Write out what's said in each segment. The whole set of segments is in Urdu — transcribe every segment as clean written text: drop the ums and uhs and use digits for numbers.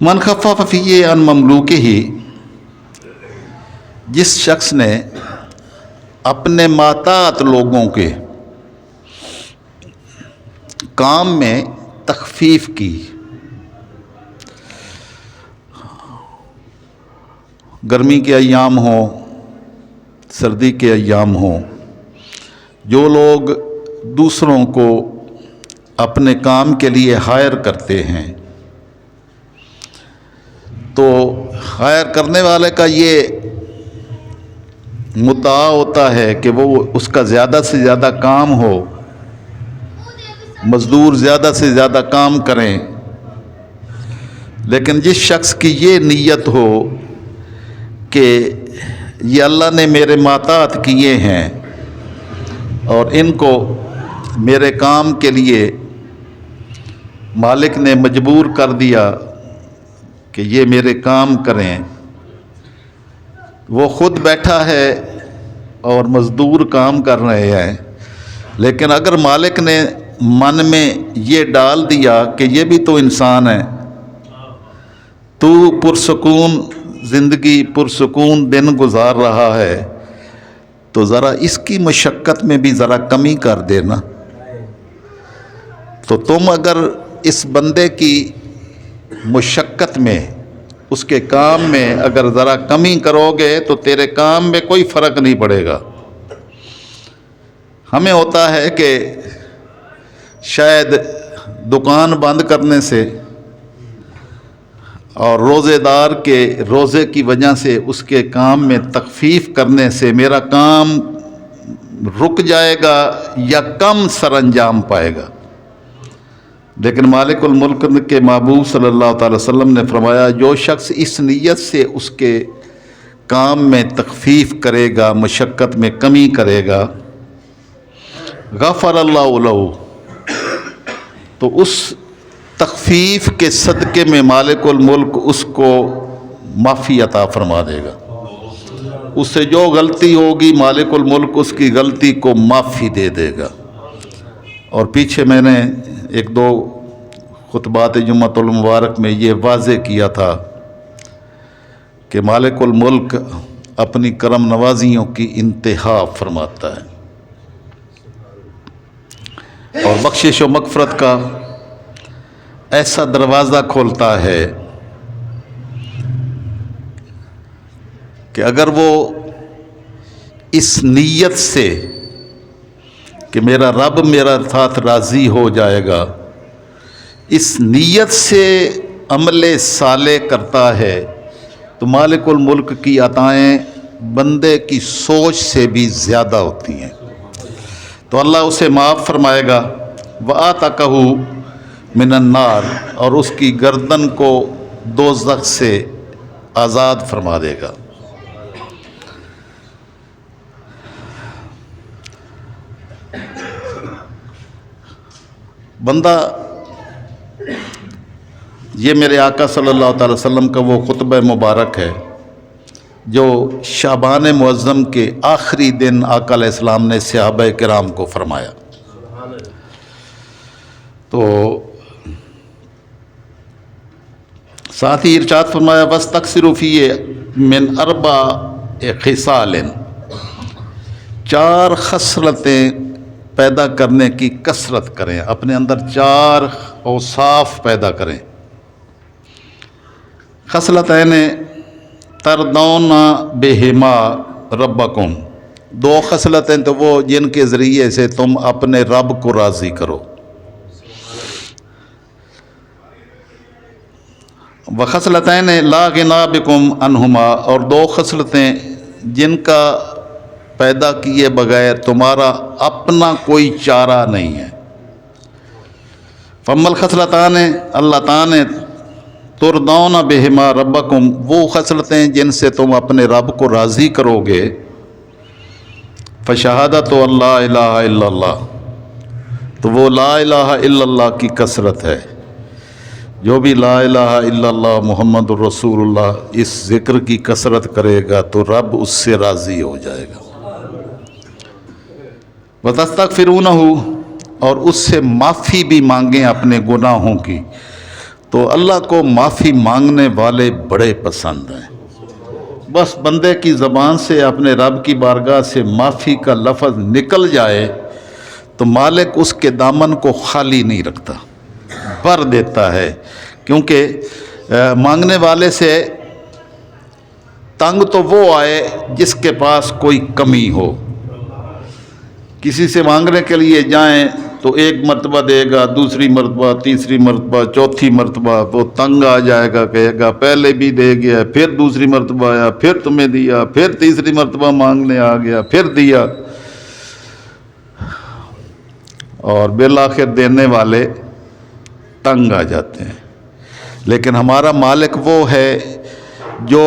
من خفف فی عن مملوکہ ہی، جس شخص نے اپنے محتاط لوگوں کے کام میں تخفیف کی، گرمی کے ایام ہوں، سردی کے ایام ہوں، جو لوگ دوسروں کو اپنے کام کے لیے ہائر کرتے ہیں، تو ہائر کرنے والے کا یہ مدعا ہوتا ہے کہ وہ اس کا زیادہ سے زیادہ کام ہو، مزدور زیادہ سے زیادہ کام کریں، لیکن جس شخص کی یہ نیت ہو کہ یہ اللہ نے میرے محتاط کیے ہیں اور ان کو میرے کام کے لیے مالک نے مجبور کر دیا کہ یہ میرے کام کریں، وہ خود بیٹھا ہے اور مزدور کام کر رہے ہیں، لیکن اگر مالک نے من میں یہ ڈال دیا کہ یہ بھی تو انسان ہے، تو پرسکون زندگی پرسکون دن گزار رہا ہے، تو ذرا اس کی مشقت میں بھی ذرا کمی کر دینا، تو تم اگر اس بندے کی مشقت میں، اس کے کام میں اگر ذرا کمی کرو گے تو تیرے کام میں کوئی فرق نہیں پڑے گا۔ ہمیں ہوتا ہے کہ شاید دکان بند کرنے سے اور روزے دار کے روزے کی وجہ سے اس کے کام میں تخفیف کرنے سے میرا کام رک جائے گا یا کم سر انجام پائے گا، لیکن مالک الملک کے محبوب صلی اللہ تعالی وسلم نے فرمایا جو شخص اس نیت سے اس کے کام میں تخفیف کرے گا، مشقت میں کمی کرے گا، غفر اللہ لہ، تو اس تخفیف کے صدقے میں مالک الملک اس کو معافی عطا فرما دے گا، اس سے جو غلطی ہوگی مالک الملک اس کی غلطی کو معافی دے دے گا۔ اور پیچھے میں نے ایک دو خطبات جمعۃ المبارک میں یہ واضح کیا تھا کہ مالک الملک اپنی کرم نوازیوں کی انتہا فرماتا ہے اور بخشش و مغفرت کا ایسا دروازہ کھولتا ہے کہ اگر وہ اس نیت سے کہ میرا رب میرا ساتھ راضی ہو جائے گا، اس نیت سے عمل صالح کرتا ہے تو مالک الملک کی عطائیں بندے کی سوچ سے بھی زیادہ ہوتی ہیں، تو اللہ اسے معاف فرمائے گا، وَآتَقَهُ مِنَ النَّارِ، اور اس کی گردن کو دوزخ سے آزاد فرما دے گا۔ بندہ، یہ میرے آقا صلی اللہ تعالی وسلم کا وہ خطبہ مبارک ہے جو شعبان معظم کے آخری دن آقا علیہ السلام نے صحابہ کرام کو فرمایا، تو ساتھ ہی ارشاد فرمایا وَاسْتَكْثِرُوا فِيهِ مِنْ أَرْبَعِ خِصَالٍ، 4 خصلتیں پیدا کرنے کی کثرت کریں، اپنے اندر 4 اوصاف پیدا کریں۔ خصلتین ترضون بہما ربکم، 2 خصلتیں تو وہ جن کے ذریعے سے تم اپنے رب کو راضی کرو، وخصلتین لا غنی بکم عنہما، اور 2 خصلتیں جن کا پیدا کیے بغیر تمہارا اپنا کوئی چارہ نہیں ہے۔ فَأَمَّا الْخَصْلَتَانِ اللَّتَانِ تُرْضَوْنَ بِهِمَا رَبَّكُمْ، وہ خصلتیں جن سے تم اپنے رب کو راضی کرو گے، فَشَهَادَةُ اللَّهِ إِلَٰهَ إِلَّا اللَّهُ، تو وہ لا الہ الا اللہ کی کثرت ہے۔ جو بھی لا الہ الا اللہ محمد الرسول اللہ اس ذکر کی کثرت کرے گا تو رب اس سے راضی ہو جائے گا۔ وَتَسْتَغْفِرُونَهُ، اور اس سے معافی بھی مانگیں اپنے گناہوں کی، تو اللہ کو معافی مانگنے والے بڑے پسند ہیں۔ بس بندے کی زبان سے اپنے رب کی بارگاہ سے معافی کا لفظ نکل جائے تو مالک اس کے دامن کو خالی نہیں رکھتا، بھر دیتا ہے، کیونکہ مانگنے والے سے تنگ تو وہ آئے جس کے پاس کوئی کمی ہو۔ کسی سے مانگنے کے لیے جائیں تو ایک مرتبہ دے گا، دوسری مرتبہ، تیسری مرتبہ، چوتھی مرتبہ وہ تنگ آ جائے گا، کہے گا پہلے بھی دے گیا، پھر دوسری مرتبہ آیا، پھر تمہیں دیا، پھر تیسری مرتبہ مانگنے آ گیا، پھر دیا، اور بالآخر دینے والے تنگ آ جاتے ہیں۔ لیکن ہمارا مالک وہ ہے جو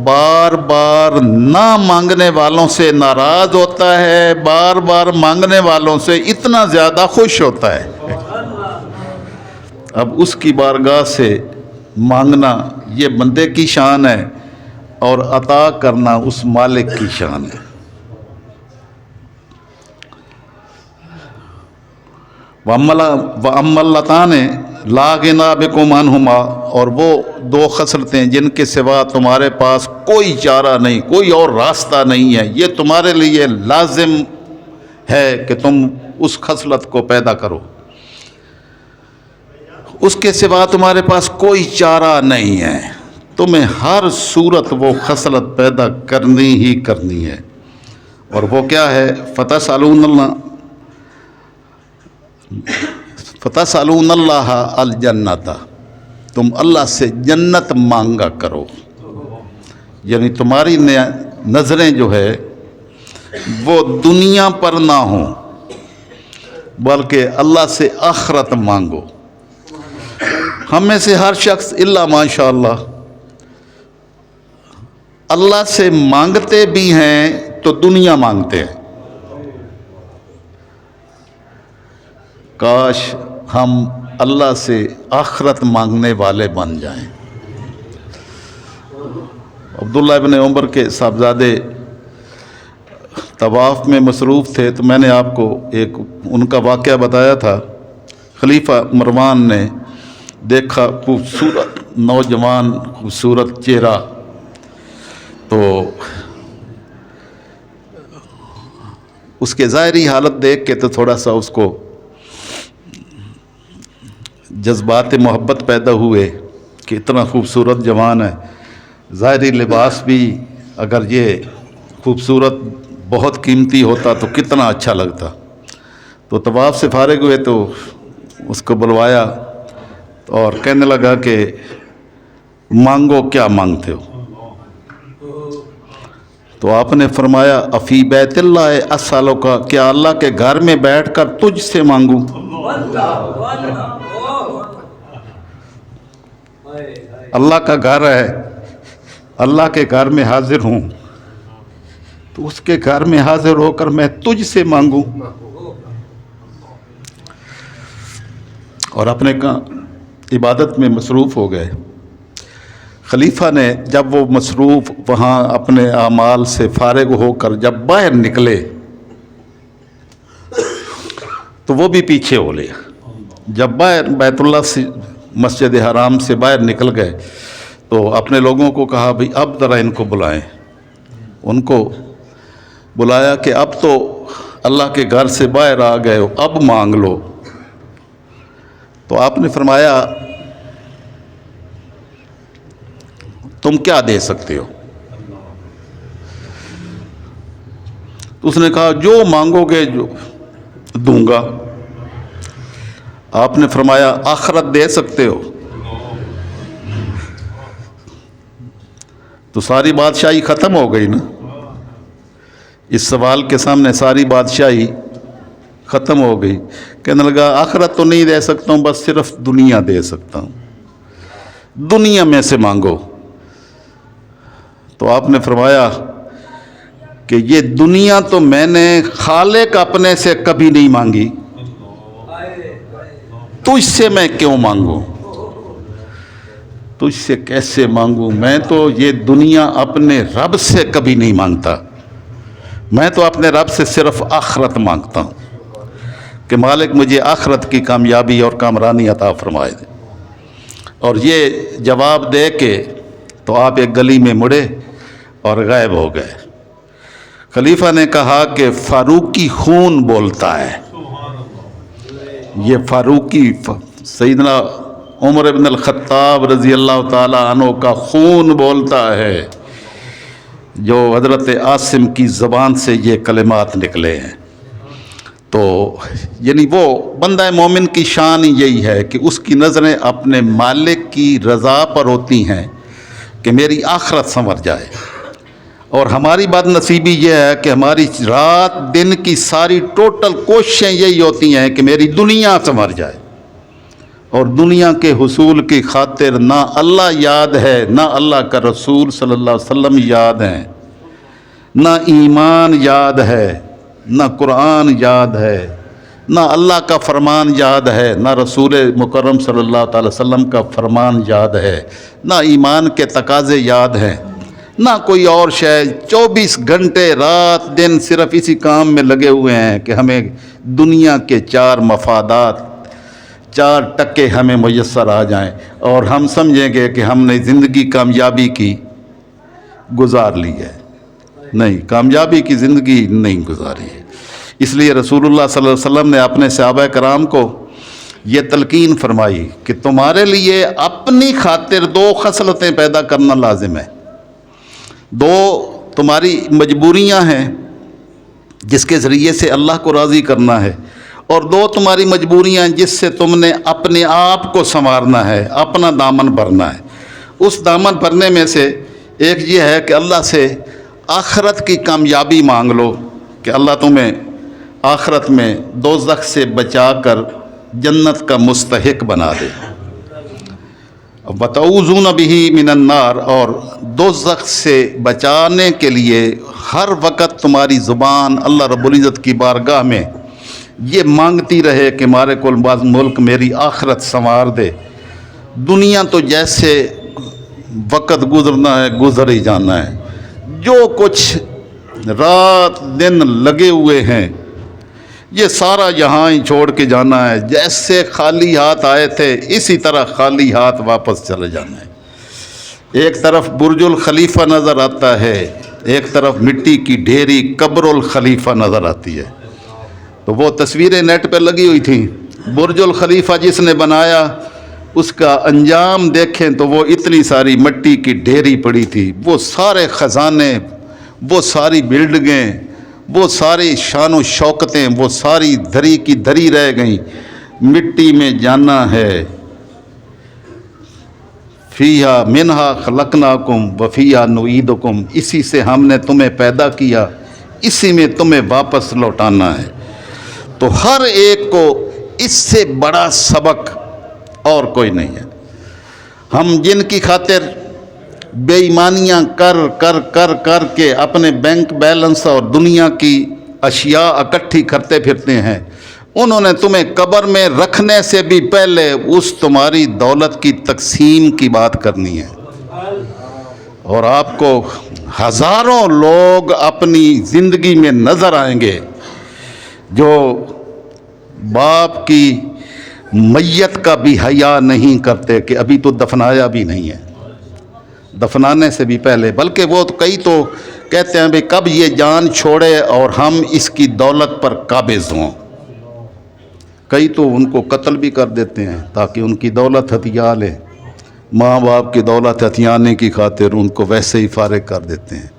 بار بار نہ مانگنے والوں سے ناراض ہوتا ہے، بار بار مانگنے والوں سے اتنا زیادہ خوش ہوتا ہے۔ اب اس کی بارگاہ سے مانگنا یہ بندے کی شان ہے، اور عطا کرنا اس مالک کی شان ہے۔ وَأَمَّا اللَّتَانِ لَا غِنَىٰ بِكُمْ عَنْهُمَا، اور وہ دو خصلتیں جن کے سوا تمہارے پاس کوئی چارہ نہیں، کوئی اور راستہ نہیں ہے، یہ تمہارے لیے لازم ہے کہ تم اس خصلت کو پیدا کرو، اس کے سوا تمہارے پاس کوئی چارہ نہیں ہے، تمہیں ہر صورت وہ خصلت پیدا کرنی ہی کرنی ہے۔ اور وہ کیا ہے؟ فَتَسْأَلُونَ اللَّهَ الْجَنَّةَ، تم اللہ سے جنت مانگا کرو، یعنی تمہاری نظریں جو ہے وہ دنیا پر نہ ہوں بلکہ اللہ سے آخرت مانگو۔ ہم میں سے ہر شخص الا ماشاء اللہ اللہ سے مانگتے بھی ہیں تو دنیا مانگتے ہیں۔ کاش ہم اللہ سے آخرت مانگنے والے بن جائیں۔ عبداللہ ابن عمر کے صاحبزادے طواف میں مصروف تھے، تو میں نے آپ کو ایک ان کا واقعہ بتایا تھا۔ خلیفہ مروان نے دیکھا خوبصورت نوجوان، خوبصورت چہرہ، تو اس کے ظاہری حالت دیکھ کے تو تھوڑا سا اس کو جذبات محبت پیدا ہوئے کہ اتنا خوبصورت جوان ہے، ظاہری لباس بھی اگر یہ خوبصورت بہت قیمتی ہوتا تو کتنا اچھا لگتا۔ تو طواف سے فارغ ہوئے تو اس کو بلوایا اور کہنے لگا کہ مانگو، کیا مانگتے ہو؟ تو آپ نے فرمایا افی بیت اللہ اسالک، کیا اللہ کے گھر میں بیٹھ کر تجھ سے مانگوں؟ اللہ کا گھر ہے، اللہ کے گھر میں حاضر ہوں، تو اس کے گھر میں حاضر ہو کر میں تجھ سے مانگوں؟ اور اپنے عبادت میں مصروف ہو گئے۔ خلیفہ نے جب وہ مصروف وہاں اپنے اعمال سے فارغ ہو کر جب باہر نکلے تو وہ بھی پیچھے ہو لیا۔ جب باہر بیت اللہ سے مسجد حرام سے باہر نکل گئے تو اپنے لوگوں کو کہا بھئی اب ذرا ان کو بلائیں۔ ان کو بلایا کہ اب تو اللہ کے گھر سے باہر آ گئے ہو، اب مانگ لو۔ تو آپ نے فرمایا تم کیا دے سکتے ہو؟ اس نے کہا جو مانگو گے جو دوں گا۔ آپ نے فرمایا آخرت دے سکتے ہو؟ تو ساری بادشاہی ختم ہو گئی نا، اس سوال کے سامنے ساری بادشاہی ختم ہو گئی۔ کہنے لگا آخرت تو نہیں دے سکتا ہوں، بس صرف دنیا دے سکتا ہوں، دنیا میں سے مانگو۔ تو آپ نے فرمایا کہ یہ دنیا تو میں نے خالق اپنے سے کبھی نہیں مانگی، تجھ سے میں کیوں مانگوں؟ تجھ سے کیسے مانگوں؟ میں تو یہ دنیا اپنے رب سے کبھی نہیں مانگتا، میں تو اپنے رب سے صرف آخرت مانگتا ہوں کہ مالک مجھے آخرت کی کامیابی اور کامرانی عطا فرمائے دے۔ اور یہ جواب دے کے تو آپ ایک گلی میں مڑے اور غائب ہو گئے۔ خلیفہ نے کہا کہ فاروقی خون بولتا ہے، یہ فاروقی سیدنا عمر بن الخطاب رضی اللہ تعالی عنہ کا خون بولتا ہے، جو حضرت عاصم کی زبان سے یہ کلمات نکلے ہیں۔ تو یعنی وہ بندہ مومن کی شان یہی ہے کہ اس کی نظریں اپنے مالک کی رضا پر ہوتی ہیں کہ میری آخرت سنور جائے، اور ہماری بد نصیبی یہ ہے کہ ہماری رات دن کی ساری ٹوٹل کوششیں یہی ہوتی ہیں کہ میری دنیا سنور جائے، اور دنیا کے حصول کی خاطر نہ اللہ یاد ہے، نہ اللہ کا رسول صلی اللہ علیہ وسلم یاد ہیں، نہ ایمان یاد ہے، نہ قرآن یاد ہے، نہ اللہ کا فرمان یاد ہے، نہ رسول مکرم صلی اللہ تعالی وسلم کا فرمان یاد ہے، نہ ایمان کے تقاضے یاد ہیں، نہ کوئی اور شے۔ 24 گھنٹے رات دن صرف اسی کام میں لگے ہوئے ہیں کہ ہمیں دنیا کے 4 مفادات، 4 ٹکے ہمیں میسر آ جائیں، اور ہم سمجھیں گے کہ ہم نے زندگی کامیابی کی گزار لی ہے۔ نہیں، کامیابی کی زندگی نہیں گزاری ہے۔ اس لیے رسول اللہ صلی اللہ علیہ وسلم نے اپنے صحابہ کرام کو یہ تلقین فرمائی کہ تمہارے لیے اپنی خاطر 2 خصلتیں پیدا کرنا لازم ہے۔ 2 تمہاری مجبوریاں ہیں جس کے ذریعے سے اللہ کو راضی کرنا ہے، اور 2 تمہاری مجبوریاں ہیں جس سے تم نے اپنے آپ کو سنوارنا ہے، اپنا دامن بھرنا ہے۔ اس دامن بھرنے میں سے ایک یہ ہے کہ اللہ سے آخرت کی کامیابی مانگ لو کہ اللہ تمہیں آخرت میں دوزخ سے بچا کر جنت کا مستحق بنا دے۔ وَتَعُوذُونَ بِهِ مِنَ النَّارِ، اور دوزخ سے بچانے کے لیے ہر وقت تمہاری زبان اللہ رب العزت کی بارگاہ میں یہ مانگتی رہے کہ مارے کل باز ملک میری آخرت سنوار دے۔ دنیا تو جیسے وقت گزرنا ہے گزر ہی جانا ہے، جو کچھ رات دن لگے ہوئے ہیں یہ سارا یہاں ہی چھوڑ کے جانا ہے۔ جیسے خالی ہاتھ آئے تھے اسی طرح خالی ہاتھ واپس چلے جانا ہے۔ ایک طرف برج الخلیفہ نظر آتا ہے، ایک طرف مٹی کی ڈھیری قبر الخلیفہ نظر آتی ہے۔ تو وہ تصویریں نیٹ پہ لگی ہوئی تھیں، برج الخلیفہ جس نے بنایا اس کا انجام دیکھیں تو وہ اتنی ساری مٹی کی ڈھیری پڑی تھی، وہ سارے خزانے، وہ ساری بلڈنگیں، وہ ساری شان و شوکتیں، وہ ساری دھری کی دھری رہ گئیں۔ مٹی میں جانا ہے۔ فیہا منہا خلقناکم وفیہا نعیدکم، اسی سے ہم نے تمہیں پیدا کیا، اسی میں تمہیں واپس لوٹانا ہے۔ تو ہر ایک کو اس سے بڑا سبق اور کوئی نہیں ہے۔ ہم جن کی خاطر بے ایمانیاں کر کر کر کر کے اپنے بینک بیلنس اور دنیا کی اشیاء اکٹھی کرتے پھرتے ہیں، انہوں نے تمہیں قبر میں رکھنے سے بھی پہلے اس تمہاری دولت کی تقسیم کی بات کرنی ہے۔ اور آپ کو ہزاروں لوگ اپنی زندگی میں نظر آئیں گے جو باپ کی میت کا بھی حیا نہیں کرتے کہ ابھی تو دفنایا بھی نہیں ہے، دفنانے سے بھی پہلے، بلکہ وہ کئی تو کہتے ہیں بھئی کب یہ جان چھوڑے اور ہم اس کی دولت پر قابض ہوں۔ کئی تو ان کو قتل بھی کر دیتے ہیں تاکہ ان کی دولت ہتھیا لیں، ماں باپ کی دولت ہتھیانے کی خاطر ان کو ویسے ہی فارغ کر دیتے ہیں۔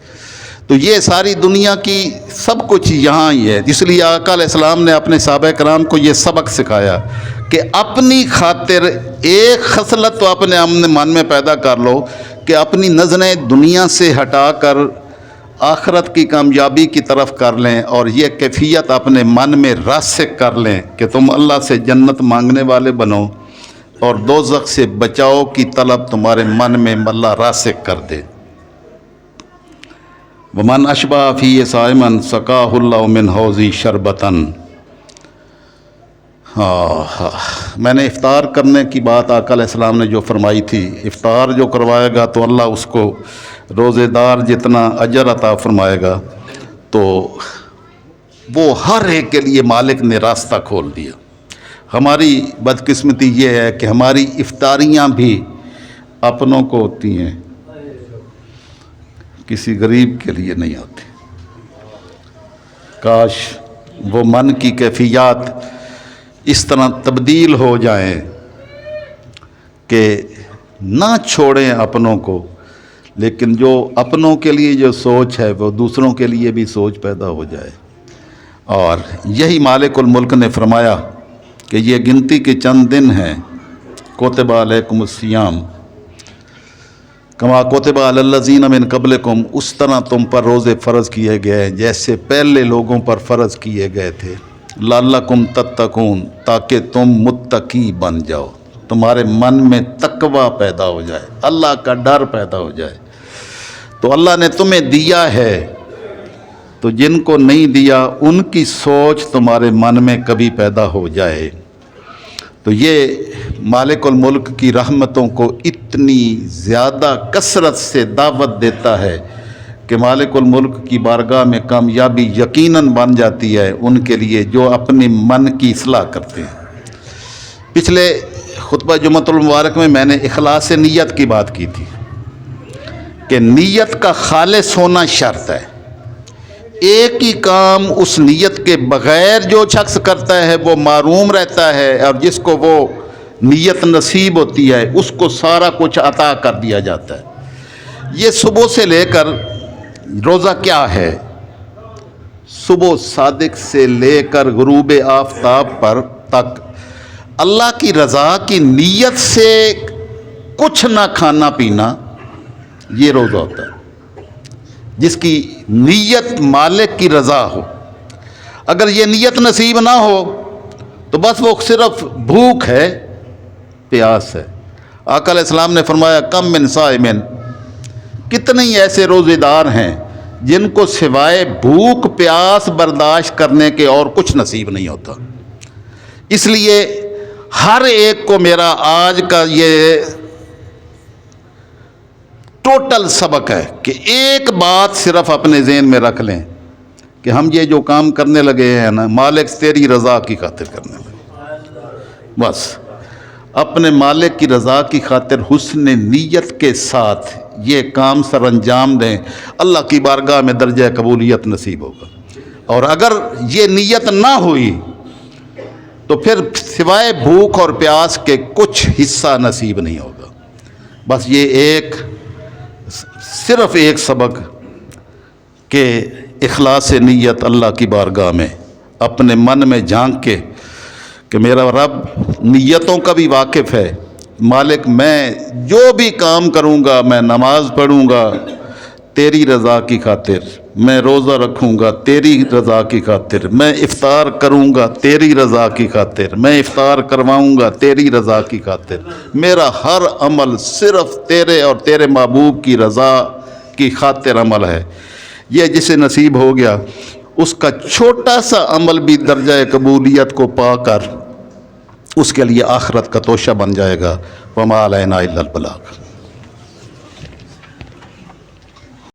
تو یہ ساری دنیا کی سب کچھ یہاں ہی ہے، اس لیے آقا علیہ السلام نے اپنے صحابہ کرام کو یہ سبق سکھایا کہ اپنی خاطر ایک خصلت تو اپنے من میں پیدا کر لو کہ اپنی نظریں دنیا سے ہٹا کر آخرت کی کامیابی کی طرف کر لیں، اور یہ کیفیت اپنے من میں راسخ کر لیں کہ تم اللہ سے جنت مانگنے والے بنو، اور دوزخ سے بچاؤ کی طلب تمہارے من میں اللہ راسخ کر دے۔ ومن اشبع فی صائمن سقاہ اللہ من حوضی شربتن۔ میں نے افطار کرنے کی بات آقا علیہ السلام نے جو فرمائی تھی، افطار جو کروائے گا تو اللہ اس کو روزے دار جتنا اجر عطا فرمائے گا، تو وہ ہر ایک کے لیے مالک نے راستہ کھول دیا۔ ہماری بدقسمتی یہ ہے کہ ہماری افطاریاں بھی اپنوں کو ہوتی ہیں، کسی غریب کے لیے نہیں ہوتی۔ کاش وہ من کی کیفیات اس طرح تبدیل ہو جائیں کہ نہ چھوڑیں اپنوں کو، لیکن جو اپنوں کے لیے جو سوچ ہے وہ دوسروں کے لیے بھی سوچ پیدا ہو جائے۔ اور یہی مالک الملک نے فرمایا کہ یہ گنتی کے چند دن ہیں، کتب علیکم الصیام کما کتب علی الذین من قبلکم، اس طرح تم پر روزے فرض کیے گئے ہیں جیسے پہلے لوگوں پر فرض کیے گئے تھے، لعلکم تتقون، تاکہ تم متقی بن جاؤ، تمہارے من میں تقوی پیدا ہو جائے، اللہ کا ڈر پیدا ہو جائے۔ تو اللہ نے تمہیں دیا ہے، تو جن کو نہیں دیا ان کی سوچ تمہارے من میں کبھی پیدا ہو جائے۔ تو یہ مالک الملک کی رحمتوں کو اتنی زیادہ کثرت سے دعوت دیتا ہے کہ مالک الملک کی بارگاہ میں کامیابی یقیناً بن جاتی ہے ان کے لیے جو اپنے من کی اصلاح کرتے ہیں۔ پچھلے خطبہ جمعۃ المبارک میں نے اخلاص نیت کی بات کی تھی کہ نیت کا خالص ہونا شرط ہے۔ ایک ہی کام اس نیت کے بغیر جو شخص کرتا ہے وہ محروم رہتا ہے، اور جس کو وہ نیت نصیب ہوتی ہے اس کو سارا کچھ عطا کر دیا جاتا ہے۔ یہ صبح سے لے کر روزہ کیا ہے، صبح صادق سے لے کر غروب آفتاب پر تک اللہ کی رضا کی نیت سے کچھ نہ کھانا پینا، یہ روزہ ہوتا ہے جس کی نیت مالک کی رضا ہو۔ اگر یہ نیت نصیب نہ ہو تو بس وہ صرف بھوک ہے، پیاس ہے۔ آقا علیہ السلام نے فرمایا کم من صائمن، کتنے ہی ایسے روزے دار ہیں جن کو سوائے بھوک پیاس برداشت کرنے کے اور کچھ نصیب نہیں ہوتا۔ اس لیے ہر ایک کو میرا آج کا یہ ٹوٹل سبق ہے کہ ایک بات صرف اپنے ذہن میں رکھ لیں کہ ہم یہ جو کام کرنے لگے ہیں نا، مالک تیری رضا کی خاطر کرنے لگے۔ بس اپنے مالک کی رضا کی خاطر حسن نیت کے ساتھ یہ کام سر انجام دیں، اللہ کی بارگاہ میں درجہ قبولیت نصیب ہوگا۔ اور اگر یہ نیت نہ ہوئی تو پھر سوائے بھوک اور پیاس کے کچھ حصہ نصیب نہیں ہوگا۔ بس یہ صرف ایک سبق کہ اخلاص نیت اللہ کی بارگاہ میں اپنے من میں جھانک کے کہ میرا رب نیتوں کا بھی واقف ہے، مالک میں جو بھی کام کروں گا، میں نماز پڑھوں گا تیری رضا کی خاطر، میں روزہ رکھوں گا تیری رضا کی خاطر، میں افطار کروں گا تیری رضا کی خاطر، میں افطار کرواؤں گا تیری رضا کی خاطر، میرا ہر عمل صرف تیرے اور تیرے محبوب کی رضا کی خاطر عمل ہے۔ یہ جسے نصیب ہو گیا اس کا چھوٹا سا عمل بھی درجہ قبولیت کو پا کر اس کے لیے آخرت کا توشہ بن جائے گا۔ وما علینا الا البلاغ۔